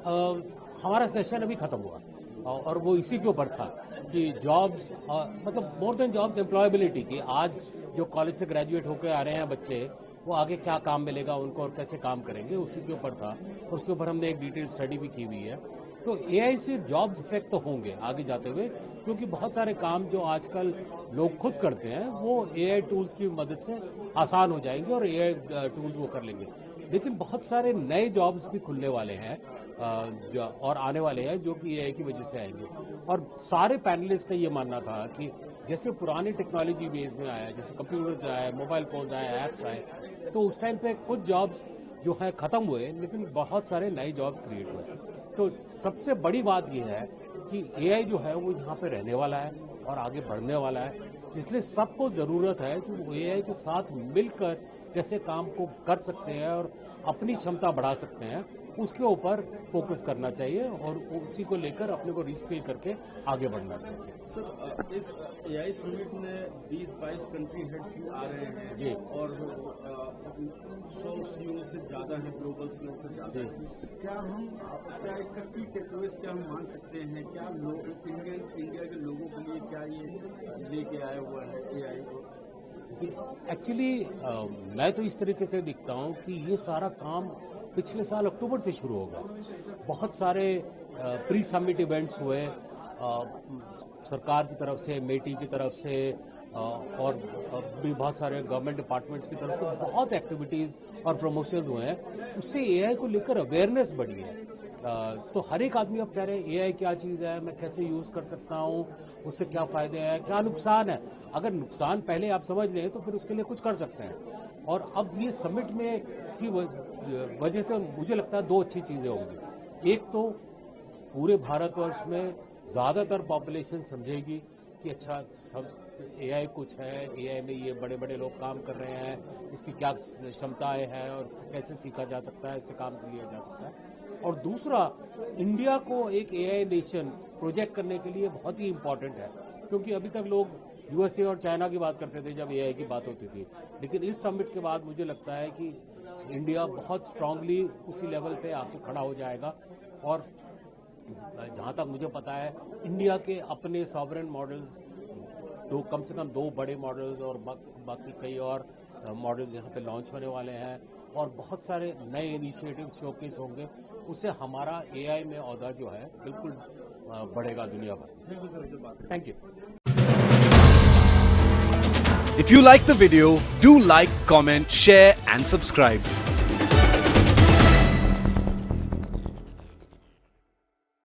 हमारा सेशन अभी खत्म हुआ और वो इसी के ऊपर था कि जॉब्स मतलब मोर देन जॉब्स एम्प्लॉयबिलिटी की। आज जो कॉलेज से ग्रेजुएट होकर आ रहे हैं बच्चे, वो आगे क्या काम मिलेगा उनको और कैसे काम करेंगे, उसी के ऊपर था। उसके ऊपर हमने एक डिटेल स्टडी भी की हुई है। तो एआई से जॉब्स इफेक्ट तो होंगे आगे जाते हुए, क्योंकि बहुत सारे काम जो आजकल लोग खुद करते हैं वो एआई टूल्स की मदद से आसान हो जाएंगे और एआई टूल्स वो कर लेंगे। लेकिन बहुत सारे नए जॉब्स भी खुलने वाले हैं और आने वाले हैं जो कि एआई की वजह से आएंगे। और सारे पैनलिस्ट का ये मानना था कि जैसे पुराने टेक्नोलॉजी बेस में आया, जैसे कंप्यूटर आए, मोबाइल फोन आए, ऐप्स आए, तो उस टाइम पे कुछ जॉब्स जो है खत्म हुए, लेकिन बहुत सारे नए जॉब्स क्रिएट हुए। तो सबसे बड़ी बात यह है कि एआई जो है वो यहाँ पे रहने वाला है और आगे बढ़ने वाला है। इसलिए सबको जरूरत है कि वो एआई के साथ मिलकर कैसे काम को कर सकते हैं और अपनी क्षमता बढ़ा सकते हैं, उसके ऊपर फोकस करना चाहिए और उसी को लेकर अपने को रिस्किल करके आगे बढ़ना चाहिए। सर, इस एआई समिट में 20-22 कंट्री हेड्स भी आ रहे हैं जी, और 100 सीईओ से ज़्यादा है, ग्लोबल सीईओ से ज़्यादा है। क्या इसका की टेकअवेज क्या हम मान सकते हैं? क्या लोग इंडिया के लोगों के लिए क्या ये लेके आया हुआ है एआई को? एक्चुअली मैं तो इस तरीके से दिखता हूँ कि ये सारा काम पिछले साल अक्टूबर से शुरू होगा। बहुत सारे प्री समिट इवेंट्स हुए सरकार की तरफ से, मेटी की तरफ से और भी बहुत सारे गवर्नमेंट डिपार्टमेंट्स की तरफ से बहुत एक्टिविटीज और प्रमोशंस हुए हैं। उससे एआई को लेकर अवेयरनेस बढ़ी है। तो हर एक आदमी अब कह रहे हैं एआई क्या चीज़ है, मैं कैसे यूज़ कर सकता हूँ, उससे क्या फ़ायदे हैं, क्या नुकसान है। अगर नुकसान पहले आप समझ लें तो फिर उसके लिए कुछ कर सकते हैं। और अब ये समिट में की वजह से मुझे लगता है दो अच्छी चीज़ें होंगी। एक तो पूरे भारतवर्ष में ज़्यादातर पॉपुलेशन समझेगी कि अच्छा सब एआई कुछ है, एआई में ये बड़े बड़े लोग काम कर रहे हैं, इसकी क्या क्षमताएं हैं और कैसे सीखा जा सकता है, इससे काम लिया जा सकता है। और दूसरा, इंडिया को एक एआई नेशन प्रोजेक्ट करने के लिए बहुत ही इम्पोर्टेंट है, क्योंकि अभी तक लोग यूएसए और चाइना की बात करते थे जब एआई की बात होती थी। लेकिन इस समिट के बाद मुझे लगता है कि इंडिया बहुत स्ट्रांगली उसी लेवल पे आके खड़ा हो जाएगा। और जहाँ तक मुझे पता है, इंडिया के अपने सॉवरेन मॉडल्स कम से कम 2 बड़े मॉडल्स और बाकी कई और मॉडल्स यहाँ पे लॉन्च होने वाले हैं और बहुत सारे नए इनिशिएटिव शोकेस होंगे। उससे हमारा एआई में औहदा जो है बिल्कुल बढ़ेगा दुनिया भर। Thank you. If you like the video, do like, comment, share and subscribe.